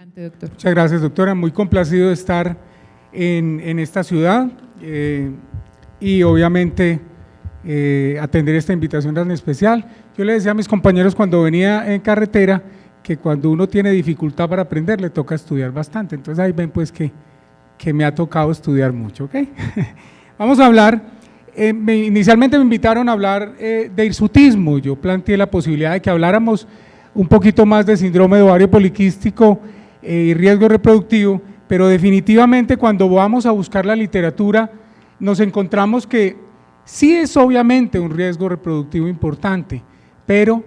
Adelante, doctor. Muchas gracias, doctora. Muy complacido de estar en esta ciudad y obviamente atender esta invitación tan especial. Yo le decía a mis compañeros cuando venía en carretera que cuando uno tiene dificultad para aprender le toca estudiar bastante. Entonces ahí ven pues que me ha tocado estudiar mucho, ¿ok? Vamos a hablar, inicialmente me invitaron a hablar de hirsutismo. Yo planteé la posibilidad de que habláramos un poquito más de síndrome de ovario poliquístico y riesgo reproductivo, pero definitivamente cuando vamos a buscar la literatura nos encontramos que sí es obviamente un riesgo reproductivo importante, pero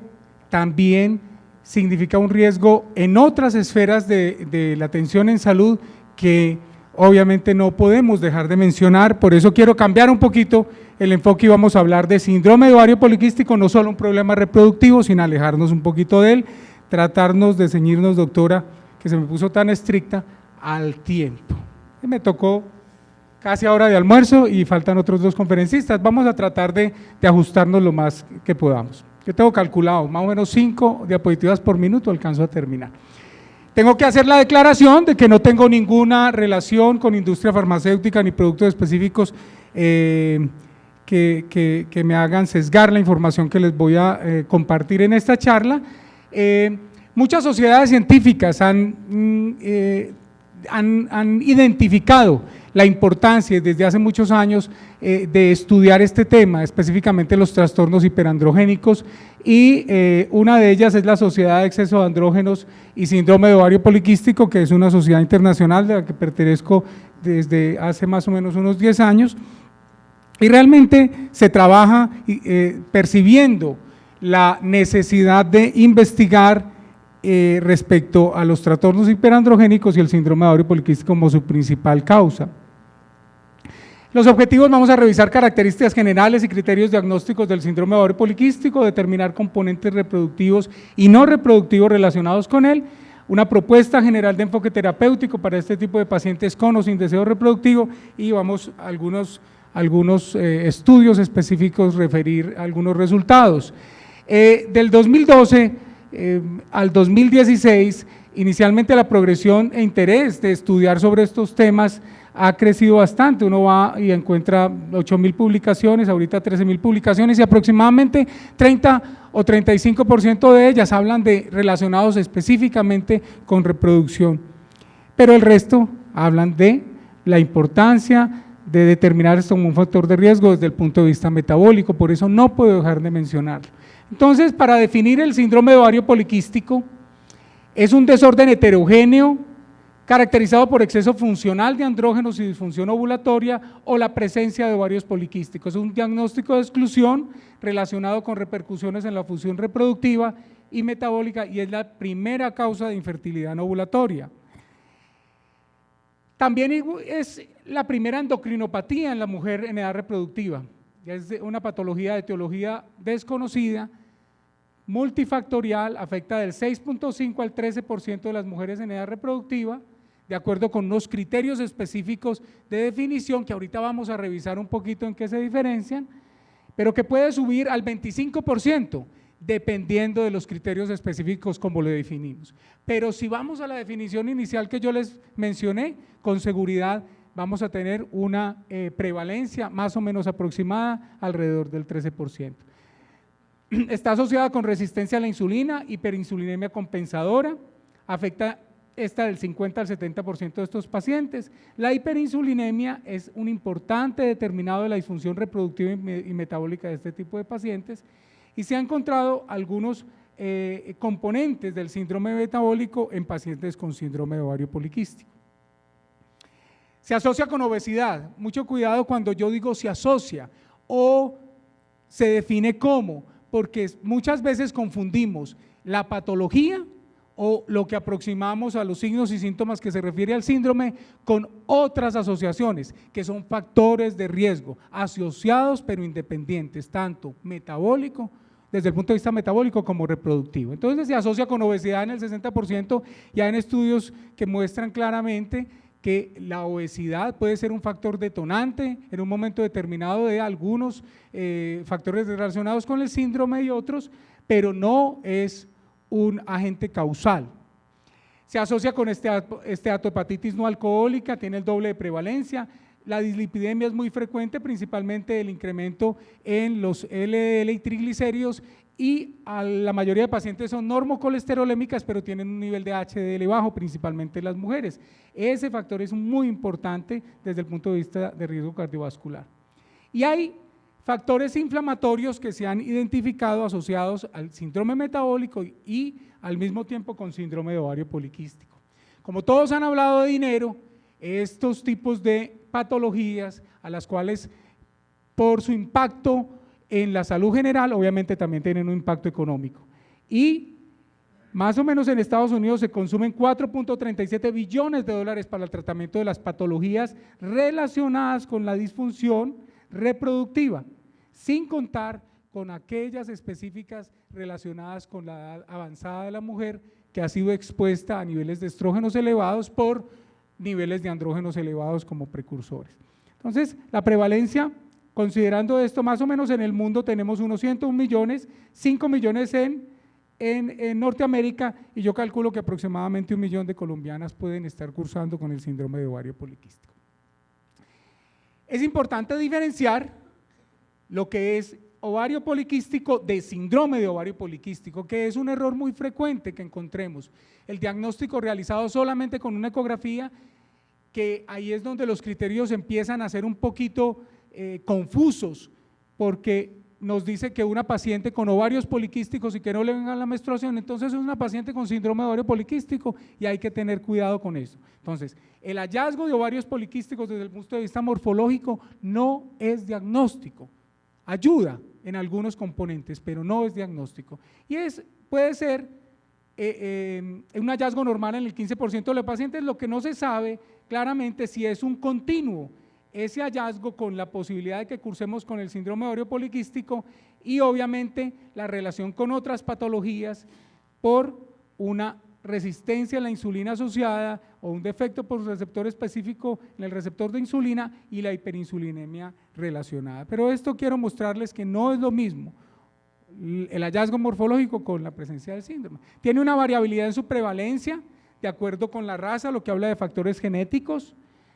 también significa un riesgo en otras esferas de la atención en salud que obviamente no podemos dejar de mencionar. Por eso quiero cambiar un poquito el enfoque y vamos a hablar de síndrome de ovario poliquístico, no solo un problema reproductivo, sin alejarnos un poquito de él, tratarnos de ceñirnos, doctora, que se me puso tan estricta, al tiempo. Me tocó casi a hora de almuerzo y faltan otros dos conferencistas. Vamos a tratar de ajustarnos lo más que podamos. Yo tengo calculado más o menos 5 diapositivas por minuto, alcanzo a terminar. Tengo que hacer la declaración de que no tengo ninguna relación con industria farmacéutica ni productos específicos que me hagan sesgar la información que les voy a compartir en esta charla. Muchas sociedades científicas han identificado la importancia desde hace muchos años de estudiar este tema, específicamente los trastornos hiperandrogénicos, y una de ellas es la Sociedad de Exceso de Andrógenos y Síndrome de Ovario Poliquístico, que es una sociedad internacional de la que pertenezco desde hace más o menos unos 10 años, y realmente se trabaja percibiendo la necesidad de investigar respecto a los trastornos hiperandrogénicos y el síndrome de ovario poliquístico como su principal causa. Los objetivos: vamos a revisar características generales y criterios diagnósticos del síndrome de ovario poliquístico, determinar componentes reproductivos y no reproductivos relacionados con él, una propuesta general de enfoque terapéutico para este tipo de pacientes con o sin deseo reproductivo, y vamos a algunos estudios específicos, referir algunos resultados. Del 2012 al 2016, inicialmente la progresión e interés de estudiar sobre estos temas ha crecido bastante. Uno va y encuentra 8.000 publicaciones, ahorita 13.000 publicaciones, y aproximadamente 30 o 35% de ellas hablan de relacionados específicamente con reproducción, pero el resto hablan de la importancia de determinar esto como un factor de riesgo desde el punto de vista metabólico. Por eso no puedo dejar de mencionarlo. Entonces, para definir el síndrome de ovario poliquístico, es un desorden heterogéneo caracterizado por exceso funcional de andrógenos y disfunción ovulatoria o la presencia de ovarios poliquísticos. Es un diagnóstico de exclusión relacionado con repercusiones en la función reproductiva y metabólica, y es la primera causa de infertilidad no ovulatoria. También es la primera endocrinopatía en la mujer en edad reproductiva. Es una patología de etiología desconocida, multifactorial, afecta del 6.5 al 13% de las mujeres en edad reproductiva, de acuerdo con unos criterios específicos de definición que ahorita vamos a revisar un poquito en qué se diferencian, pero que puede subir al 25%, dependiendo de los criterios específicos como lo definimos. Pero si vamos a la definición inicial que yo les mencioné, con seguridad vamos a tener una prevalencia más o menos aproximada alrededor del 13%. Está asociada con resistencia a la insulina, hiperinsulinemia compensadora, afecta esta del 50 al 70% de estos pacientes. La hiperinsulinemia es un importante determinado de la disfunción reproductiva y metabólica de este tipo de pacientes, y se han encontrado algunos componentes del síndrome metabólico en pacientes con síndrome de ovario poliquístico. Se asocia con obesidad. Mucho cuidado cuando yo digo se asocia o se define como, porque muchas veces confundimos la patología o lo que aproximamos a los signos y síntomas que se refiere al síndrome con otras asociaciones, que son factores de riesgo asociados pero independientes, tanto metabólico, desde el punto de vista metabólico, como reproductivo. Entonces se asocia con obesidad en el 60%, y hay estudios que muestran claramente que la obesidad puede ser un factor detonante en un momento determinado de algunos factores relacionados con el síndrome y otros, pero no es un agente causal. Se asocia con esteatohepatitis no alcohólica, tiene el doble de prevalencia. La dislipidemia es muy frecuente, principalmente el incremento en los LDL y triglicéridos, y la mayoría de pacientes son normocolesterolémicas, pero tienen un nivel de HDL bajo, principalmente las mujeres. Ese factor es muy importante desde el punto de vista de riesgo cardiovascular. Y hay factores inflamatorios que se han identificado asociados al síndrome metabólico y al mismo tiempo con síndrome de ovario poliquístico. Como todos han hablado de dinero, estos tipos de patologías a las cuales por su impacto en la salud general obviamente también tienen un impacto económico. Y más o menos en Estados Unidos se consumen 4.37 billones de dólares para el tratamiento de las patologías relacionadas con la disfunción reproductiva, sin contar con aquellas específicas relacionadas con la edad avanzada de la mujer que ha sido expuesta a niveles de estrógenos elevados por niveles de andrógenos elevados como precursores. Entonces, la prevalencia, considerando esto, más o menos en el mundo tenemos unos 101 millones, 5 millones en Norteamérica, y yo calculo que aproximadamente 1 millón de colombianas pueden estar cursando con el síndrome de ovario poliquístico. Es importante diferenciar lo que es ovario poliquístico de síndrome de ovario poliquístico, que es un error muy frecuente que encontremos. El diagnóstico realizado solamente con una ecografía, que ahí es donde los criterios empiezan a ser un poquito confusos, porque nos dice que una paciente con ovarios poliquísticos y que no le venga la menstruación, entonces es una paciente con síndrome de ovario poliquístico y hay que tener cuidado con eso. Entonces, el hallazgo de ovarios poliquísticos desde el punto de vista morfológico no es diagnóstico, ayuda en algunos componentes, pero no es diagnóstico. Y puede ser un hallazgo normal en el 15% de los pacientes, lo que no se sabe claramente si es un continuo ese hallazgo con la posibilidad de que cursemos con el síndrome de ovario poliquístico, y obviamente la relación con otras patologías por una resistencia a la insulina asociada o un defecto por receptor específico en el receptor de insulina y la hiperinsulinemia relacionada. Pero esto quiero mostrarles que no es lo mismo el hallazgo morfológico con la presencia del síndrome. Tiene una variabilidad en su prevalencia de acuerdo con la raza, lo que habla de factores genéticos.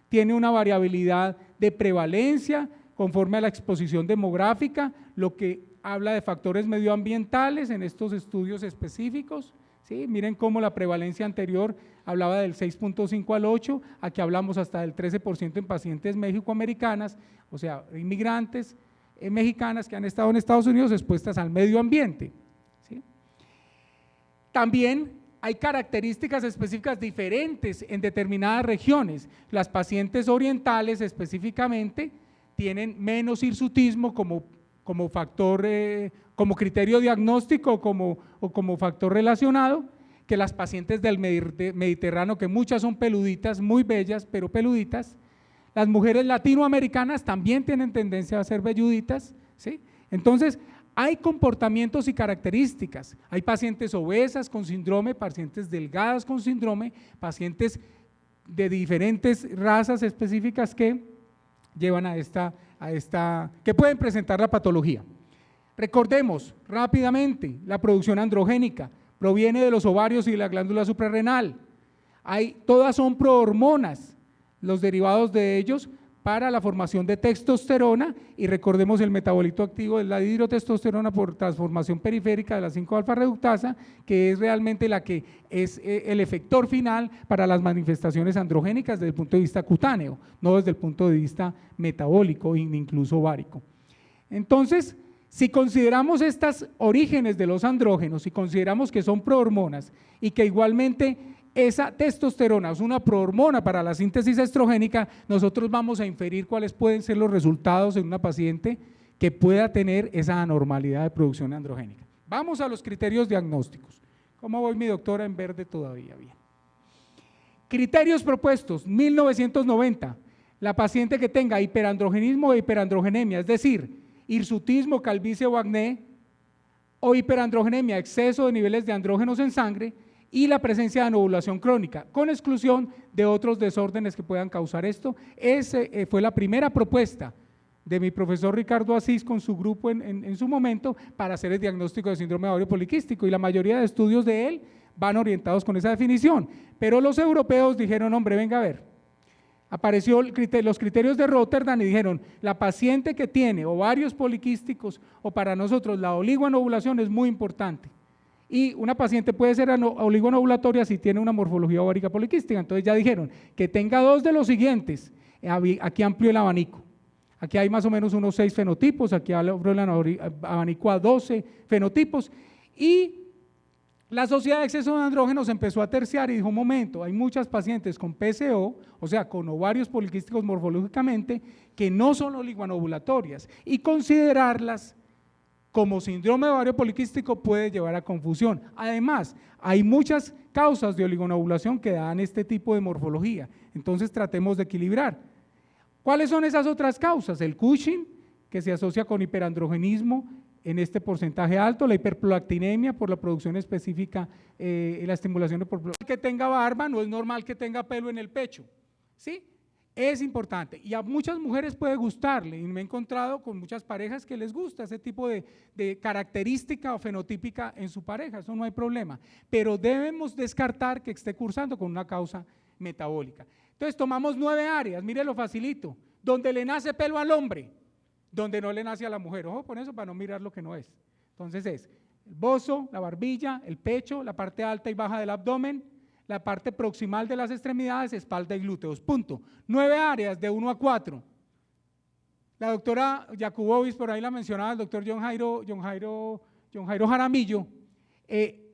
Tiene una variabilidad de prevalencia conforme a la exposición demográfica, lo que habla de factores medioambientales en estos estudios específicos. ¿Sí? Miren cómo la prevalencia anterior hablaba del 6.5 al 8, aquí hablamos hasta del 13% en pacientes mexicoamericanas, o sea, inmigrantes mexicanas que han estado en Estados Unidos expuestas al medio ambiente. ¿Sí? También hay características específicas diferentes en determinadas regiones. Las pacientes orientales específicamente tienen menos hirsutismo como factor, como criterio diagnóstico o como factor relacionado que las pacientes del Mediterráneo, que muchas son peluditas, muy bellas, pero peluditas. Las mujeres latinoamericanas también tienen tendencia a ser velluditas, ¿sí? Entonces, hay comportamientos y características, hay pacientes obesas con síndrome, pacientes delgadas con síndrome, pacientes de diferentes razas específicas que llevan que pueden presentar la patología. Recordemos rápidamente, la producción androgénica proviene de los ovarios y de la glándula suprarrenal, todas son prohormonas, los derivados de ellos para la formación de testosterona, y recordemos el metabolito activo es la dihidrotestosterona por transformación periférica de la 5-alfa reductasa, que es realmente la que es el efector final para las manifestaciones androgénicas desde el punto de vista cutáneo, no desde el punto de vista metabólico e incluso ovárico. Entonces, si consideramos estos orígenes de los andrógenos, si consideramos que son prohormonas y que igualmente esa testosterona es una prohormona para la síntesis estrogénica, nosotros vamos a inferir cuáles pueden ser los resultados en una paciente que pueda tener esa anormalidad de producción androgénica. Vamos a los criterios diagnósticos. ¿Cómo voy, mi doctora? En verde todavía, bien. Criterios propuestos, 1990, la paciente que tenga hiperandrogenismo e hiperandrogenemia, es decir, hirsutismo, calvicie o acné, o hiperandrogenemia, exceso de niveles de andrógenos en sangre, y la presencia de anovulación crónica, con exclusión de otros desórdenes que puedan causar esto. Esa fue la primera propuesta de mi profesor Ricardo Asís con su grupo en su momento para hacer el diagnóstico de síndrome de ovario poliquístico, y la mayoría de estudios de él van orientados con esa definición. Pero los europeos dijeron, hombre, venga a ver, apareció los criterios de Rotterdam y dijeron, la paciente que tiene ovarios poliquísticos o para nosotros la oligoanovulación es muy importante. Y una paciente puede ser oligoanovulatoria si tiene una morfología ovárica poliquística. Entonces ya dijeron que tenga dos de los siguientes. Aquí amplió el abanico. Aquí hay más o menos unos 6 fenotipos, aquí abro el abanico a 12 fenotipos. Y la Sociedad de Exceso de Andrógenos empezó a terciar y dijo, un momento, hay muchas pacientes con PCO, o sea, con ovarios poliquísticos morfológicamente, que no son oligoanovulatorias, y considerarlas como síndrome de ovario poliquístico puede llevar a confusión. Además, hay muchas causas de oligoanovulación que dan este tipo de morfología, entonces tratemos de equilibrar. ¿Cuáles son esas otras causas? El Cushing, que se asocia con hiperandrogenismo en este porcentaje alto, la hiperprolactinemia por la producción específica y la estimulación de prolactina. Que tenga barba, no es normal que tenga pelo en el pecho, ¿sí? Es importante y a muchas mujeres puede gustarle, y me he encontrado con muchas parejas que les gusta ese tipo de característica o fenotípica en su pareja, eso no hay problema, pero debemos descartar que esté cursando con una causa metabólica. Entonces tomamos 9 áreas, mire lo facilito, donde le nace pelo al hombre, donde no le nace a la mujer, ojo con eso para no mirar lo que no es. Entonces es el bozo, la barbilla, el pecho, la parte alta y baja del abdomen, la parte proximal de las extremidades, espalda y glúteos, punto. 9 áreas de 1 a 4. La doctora Jakubovic, por ahí la mencionaba el doctor John Jairo Jaramillo,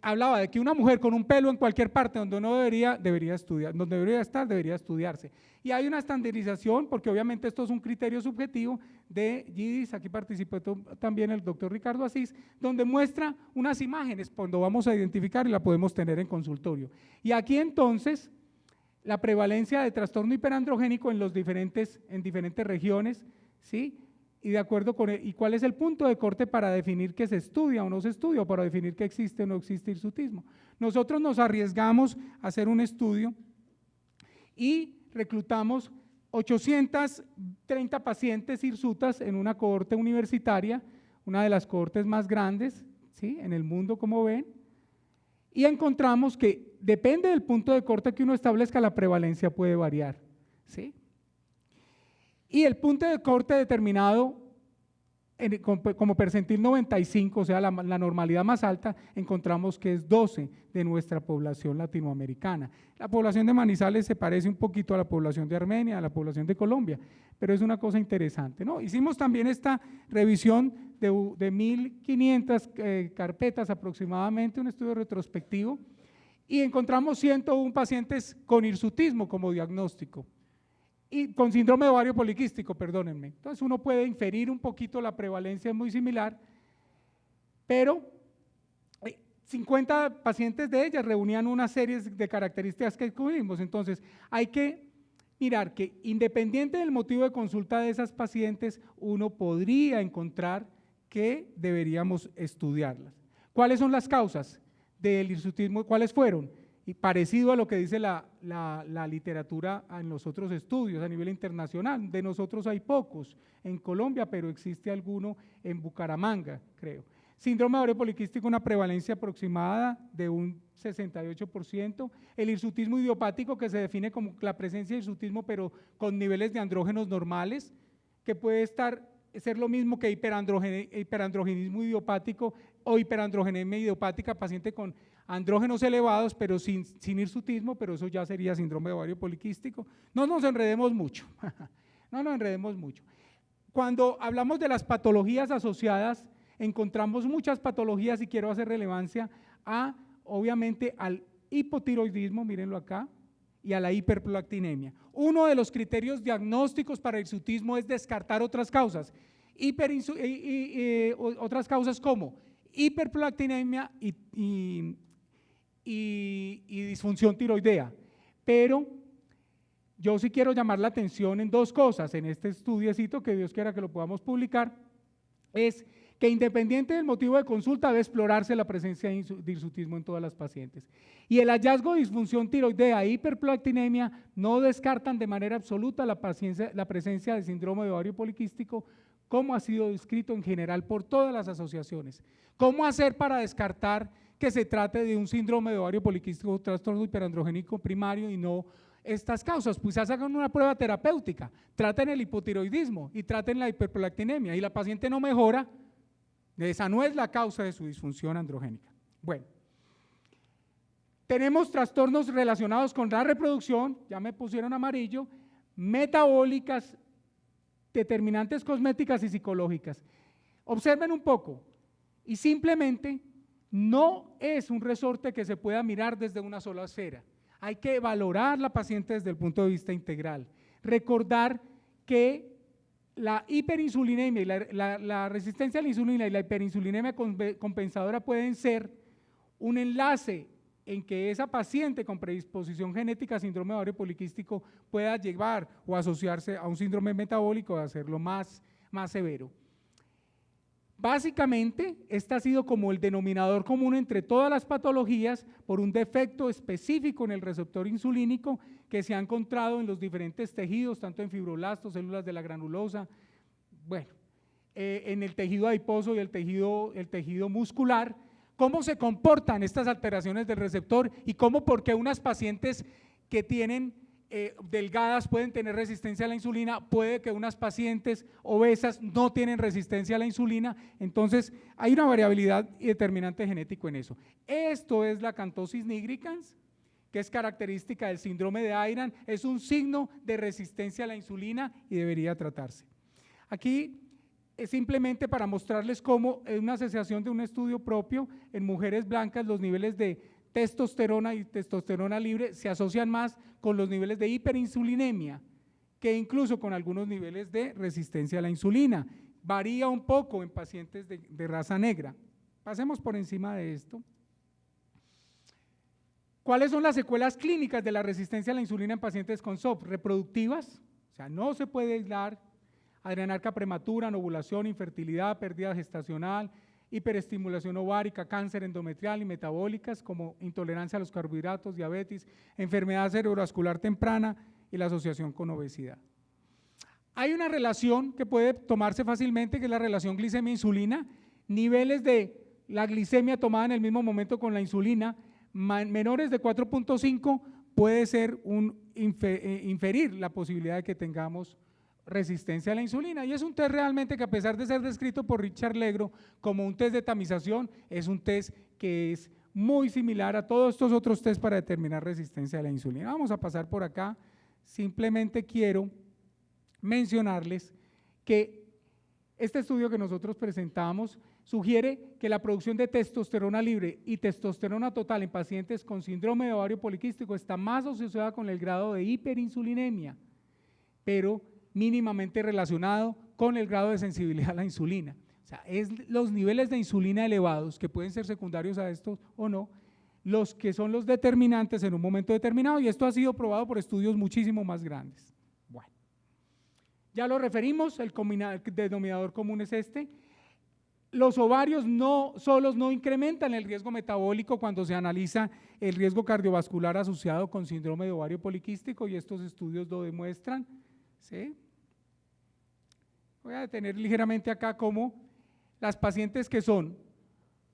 hablaba de que una mujer con un pelo en cualquier parte donde no debería estudiar, donde debería estar, debería estudiarse. Y hay una estandarización, porque obviamente esto es un criterio subjetivo de GIDIS, aquí participó también el doctor Ricardo Asís, donde muestra unas imágenes cuando vamos a identificar y la podemos tener en consultorio. Y aquí entonces, la prevalencia de trastorno hiperandrogénico en diferentes regiones, ¿sí? Y de acuerdo con y cuál es el punto de corte para definir que se estudia o no se estudia, o para definir que existe o no existe hirsutismo. Nosotros nos arriesgamos a hacer un estudio y reclutamos 830 pacientes hirsutas en una cohorte universitaria, una de las cohortes más grandes, ¿sí?, en el mundo, como ven, y encontramos que depende del punto de corte que uno establezca, la prevalencia puede variar, ¿sí? Y el punto de corte determinado como percentil 95, o sea, la normalidad más alta, encontramos que es 12 de nuestra población latinoamericana. La población de Manizales se parece un poquito a la población de Armenia, a la población de Colombia, pero es una cosa interesante, ¿no? Hicimos también esta revisión de 1.500 carpetas aproximadamente, un estudio retrospectivo, y encontramos 101 pacientes con hirsutismo como diagnóstico. Y con síndrome de ovario poliquístico, perdónenme. Entonces uno puede inferir un poquito, la prevalencia es muy similar, pero 50 pacientes de ellas reunían una serie de características que descubrimos. Entonces hay que mirar que independiente del motivo de consulta de esas pacientes, uno podría encontrar que deberíamos estudiarlas. ¿Cuáles son las causas del hirsutismo? ¿Cuáles fueron? Y parecido a lo que dice la literatura en los otros estudios a nivel internacional, de nosotros hay pocos en Colombia, pero existe alguno en Bucaramanga, creo. Síndrome de ovario poliquístico, una prevalencia aproximada de un 68%, el hirsutismo idiopático, que se define como la presencia de hirsutismo, pero con niveles de andrógenos normales, que puede ser lo mismo que hiperandrogenismo idiopático o hiperandrogenemia idiopática, paciente con andrógenos elevados, pero sin hirsutismo, pero eso ya sería síndrome de ovario poliquístico. No nos enredemos mucho, no nos enredemos mucho. Cuando hablamos de las patologías asociadas, encontramos muchas patologías y quiero hacer relevancia obviamente al hipotiroidismo, mírenlo acá, y a la hiperprolactinemia. Uno de los criterios diagnósticos para el hirsutismo es descartar otras causas, otras causas como hiperprolactinemia y disfunción tiroidea, pero yo sí quiero llamar la atención en dos cosas en este estudiecito, que Dios quiera que lo podamos publicar, es que independiente del motivo de consulta debe explorarse la presencia de hirsutismo en todas las pacientes. Y el hallazgo de disfunción tiroidea e hiperprolactinemia no descartan de manera absoluta la presencia de síndrome de ovario poliquístico, como ha sido descrito en general por todas las asociaciones. ¿Cómo hacer para descartar que se trate de un síndrome de ovario poliquístico o trastorno hiperandrogénico primario y no estas causas. Pues hagan una prueba terapéutica, traten el hipotiroidismo y traten la hiperprolactinemia y la paciente no mejora, esa no es la causa de su disfunción androgénica. Bueno, tenemos trastornos relacionados con la reproducción, ya me pusieron amarillo, metabólicas, determinantes cosméticas y psicológicas. Observen un poco, y simplemente no es un resorte que se pueda mirar desde una sola esfera. Hay que valorar la paciente desde el punto de vista integral. Recordar que la hiperinsulinemia y la resistencia a la insulina y la hiperinsulinemia compensadora pueden ser un enlace en que esa paciente con predisposición genética a síndrome de ovario poliquístico pueda llevar o asociarse a un síndrome metabólico, a hacerlo más severo. Básicamente, este ha sido como el denominador común entre todas las patologías por un defecto específico en el receptor insulínico que se ha encontrado en los diferentes tejidos, tanto en fibroblastos, células de la granulosa, bueno, en el tejido adiposo y el tejido muscular. ¿Cómo se comportan estas alteraciones del receptor y por qué unas pacientes que tienen delgadas pueden tener resistencia a la insulina, puede que unas pacientes obesas no tienen resistencia a la insulina? Entonces hay una variabilidad y determinante genético en eso. Esto es la acantosis nigricans, que es característica del síndrome de Ayran, es un signo de resistencia a la insulina y debería tratarse. Aquí es simplemente para mostrarles cómo en una asociación de un estudio propio en mujeres blancas los niveles de testosterona y testosterona libre se asocian más con los niveles de hiperinsulinemia que incluso con algunos niveles de resistencia a la insulina. Varía un poco en pacientes de raza negra. Pasemos por encima de esto. ¿Cuáles son las secuelas clínicas de la resistencia a la insulina en pacientes con SOP? Reproductivas, o sea, no se puede aislar. Adrenarca prematura, ovulación, infertilidad, pérdida gestacional, hiperestimulación ovárica, cáncer endometrial y metabólicas como intolerancia a los carbohidratos, diabetes, enfermedad cerebrovascular temprana y la asociación con obesidad. Hay una relación que puede tomarse fácilmente, que es la relación glicemia-insulina, niveles de la glicemia tomada en el mismo momento con la insulina, menores de 4.5 puede ser inferir la posibilidad de que tengamos resistencia a la insulina, y es un test realmente que, a pesar de ser descrito por Richard Legro como un test de tamización, es un test que es muy similar a todos estos otros test para determinar resistencia a la insulina. Vamos a pasar por acá. Simplemente quiero mencionarles que este estudio que nosotros presentamos sugiere que la producción de testosterona libre y testosterona total en pacientes con síndrome de ovario poliquístico está más asociada con el grado de hiperinsulinemia, pero mínimamente relacionado con el grado de sensibilidad a la insulina. O sea, es los niveles de insulina elevados, que pueden ser secundarios a estos o no, los que son los determinantes en un momento determinado, y esto ha sido probado por estudios muchísimo más grandes. Bueno, ya lo referimos, el denominador común es este. Los ovarios solos no incrementan el riesgo metabólico cuando se analiza el riesgo cardiovascular asociado con síndrome de ovario poliquístico, y estos estudios lo demuestran. ¿Sí? Voy a detener ligeramente acá como las pacientes que son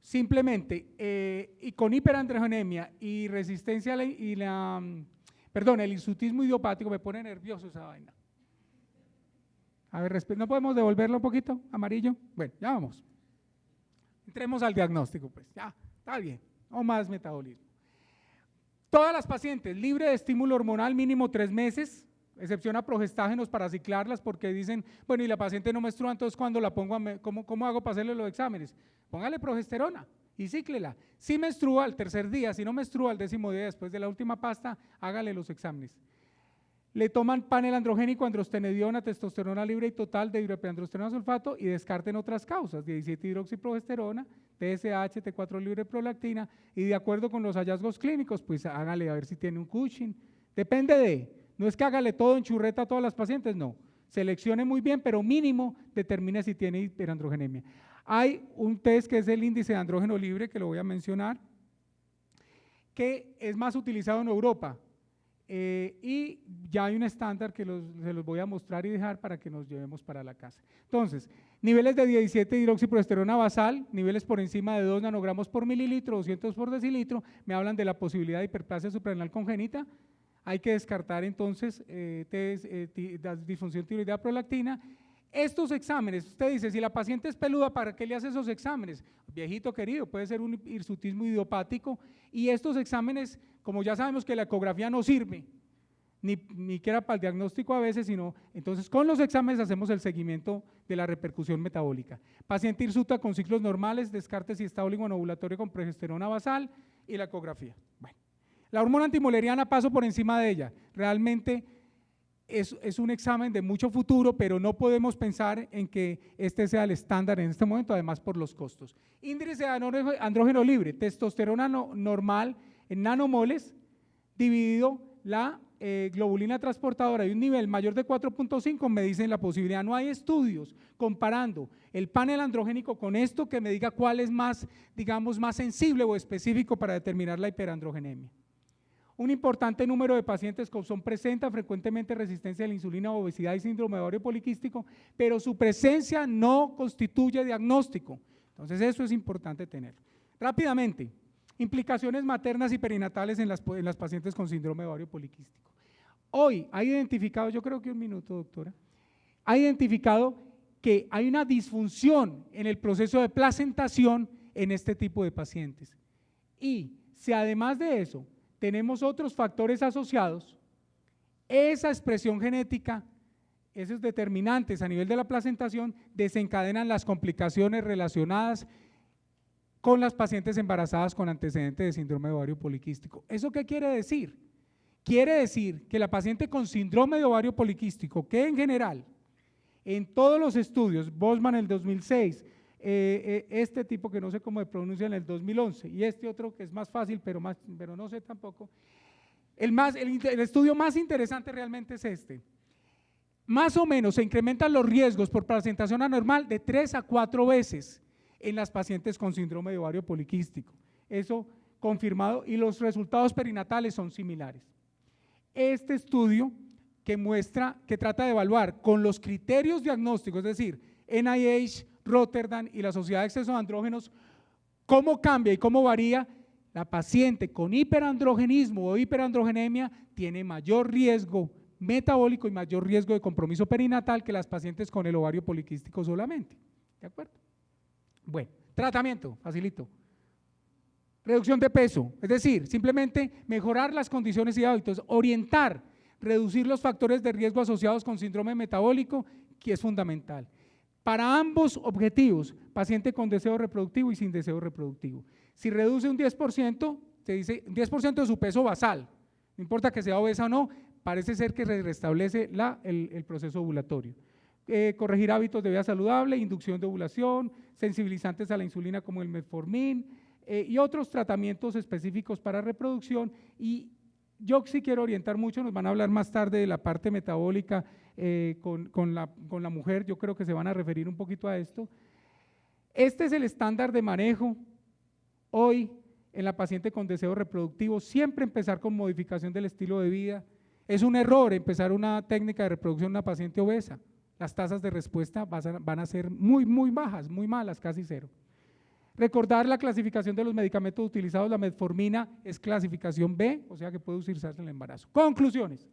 simplemente y con hiperandrogenemia y resistencia a el hirsutismo idiopático. Me pone nervioso esa vaina. A ver, ¿no podemos devolverlo un poquito, amarillo? Bueno, ya vamos. Entremos al diagnóstico, pues, ya, está bien, no más metabolismo. Todas las pacientes libres de estímulo hormonal mínimo 3 meses, excepción a progestágenos para ciclarlas, porque dicen, bueno, y la paciente no menstrua, entonces cuando la pongo, ¿cómo hago para hacerle los exámenes? Póngale progesterona y cíclela. Si menstrua al 3er día, si no menstrua al 10º día después de la última pasta, hágale los exámenes. Le toman panel androgénico, androstenediona, testosterona libre y total de hidroepiandrosterona sulfato y descarten otras causas, 17-hidroxiprogesterona, TSH, T4 libre prolactina, y de acuerdo con los hallazgos clínicos, pues hágale a ver si tiene un Cushing. Depende de… No es que hágale todo en churreta a todas las pacientes, no. Seleccione muy bien, pero mínimo determine si tiene hiperandrogenemia. Hay un test que es el índice de andrógeno libre, que lo voy a mencionar, que es más utilizado en Europa. y ya hay un estándar que se los voy a mostrar y dejar para que nos llevemos para la casa. Entonces, niveles de 17 hidroxiprogesterona basal, niveles por encima de 2 nanogramos por mililitro, 200 por decilitro, me hablan de la posibilidad de hiperplasia suprarrenal congénita. Hay que descartar entonces disfunción tiroidea prolactina. Estos exámenes, usted dice, si la paciente es peluda, ¿para qué le hace esos exámenes? Viejito querido, puede ser un hirsutismo idiopático, y estos exámenes, como ya sabemos que la ecografía no sirve, ni que era para el diagnóstico a veces, sino, entonces con los exámenes hacemos el seguimiento de la repercusión metabólica. Paciente hirsuta con ciclos normales, descarte si está oligonovulatorio con progesterona basal y la ecografía. Bueno, la hormona antimoleriana paso por encima de ella, realmente es un examen de mucho futuro, pero no podemos pensar en que este sea el estándar en este momento, además por los costos. Índice de andrógeno libre, testosterona normal en nanomoles, dividido la globulina transportadora y un nivel mayor de 4.5 me dicen la posibilidad. No hay estudios comparando el panel androgénico con esto que me diga cuál es más, digamos, más sensible o específico para determinar la hiperandrogenemia. Un importante número de pacientes con son presentan frecuentemente resistencia a la insulina, obesidad y síndrome de ovario poliquístico, pero su presencia no constituye diagnóstico. Entonces eso es importante tener. Rápidamente, implicaciones maternas y perinatales en las pacientes con síndrome de ovario poliquístico. Hoy ha identificado, yo creo que un minuto, doctora, ha identificado que hay una disfunción en el proceso de placentación en este tipo de pacientes. Y si además de eso tenemos otros factores asociados, esa expresión genética, esos determinantes a nivel de la placentación desencadenan las complicaciones relacionadas con las pacientes embarazadas con antecedentes de síndrome de ovario poliquístico. ¿Eso qué quiere decir? Quiere decir que la paciente con síndrome de ovario poliquístico, que en general, en todos los estudios, Bosman en el 2006, este tipo que no sé cómo se pronuncia en el 2011 y este otro que es más fácil pero no sé tampoco, el estudio más interesante realmente es este. Más o menos se incrementan los riesgos por placentación anormal de 3 a 4 veces en las pacientes con síndrome de ovario poliquístico, eso confirmado, y los resultados perinatales son similares. Este estudio que trata de evaluar con los criterios diagnósticos, es decir, NIH, Rotterdam y la Sociedad de Exceso de Andrógenos, cómo cambia y cómo varía la paciente con hiperandrogenismo o hiperandrogenemia tiene mayor riesgo metabólico y mayor riesgo de compromiso perinatal que las pacientes con el ovario poliquístico solamente. ¿De acuerdo? Bueno, tratamiento, facilito. Reducción de peso, es decir, simplemente mejorar las condiciones y hábitos, orientar, reducir los factores de riesgo asociados con síndrome metabólico, que es fundamental. Para ambos objetivos, paciente con deseo reproductivo y sin deseo reproductivo. Si reduce un 10%, se dice 10% de su peso basal, no importa que sea obesa o no, parece ser que restablece el proceso ovulatorio. Corregir hábitos de vida saludable, inducción de ovulación, sensibilizantes a la insulina como el metformin y otros tratamientos específicos para reproducción. Y yo sí quiero orientar mucho, nos van a hablar más tarde de la parte metabólica con la mujer, yo creo que se van a referir un poquito a esto. Este es el estándar de manejo hoy en la paciente con deseo reproductivo, siempre empezar con modificación del estilo de vida. Es un error empezar una técnica de reproducción en una paciente obesa, las tasas de respuesta van a ser muy bajas, muy malas, casi cero. Recordar la clasificación de los medicamentos utilizados, la metformina es clasificación B, o sea que puede usarse en el embarazo. Conclusiones.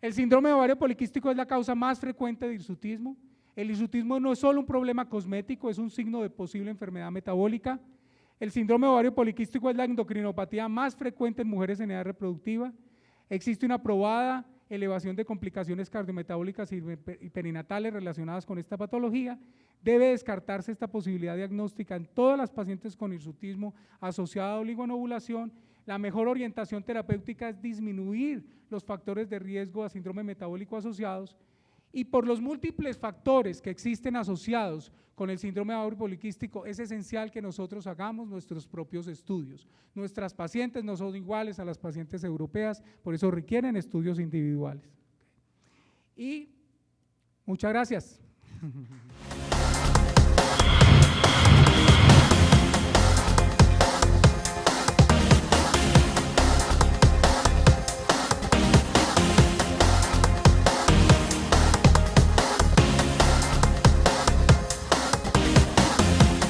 El síndrome de ovario poliquístico es la causa más frecuente de hirsutismo. El hirsutismo no es solo un problema cosmético, es un signo de posible enfermedad metabólica. El síndrome de ovario poliquístico es la endocrinopatía más frecuente en mujeres en edad reproductiva. Existe una probada elevación de complicaciones cardiometabólicas y perinatales relacionadas con esta patología. Debe descartarse esta posibilidad diagnóstica en todas las pacientes con hirsutismo asociado a oligonovulación. La mejor orientación terapéutica es disminuir los factores de riesgo a síndrome metabólico asociados, y por los múltiples factores que existen asociados con el síndrome de ovario poliquístico es esencial que nosotros hagamos nuestros propios estudios. Nuestras pacientes no son iguales a las pacientes europeas, por eso requieren estudios individuales. Y muchas gracias.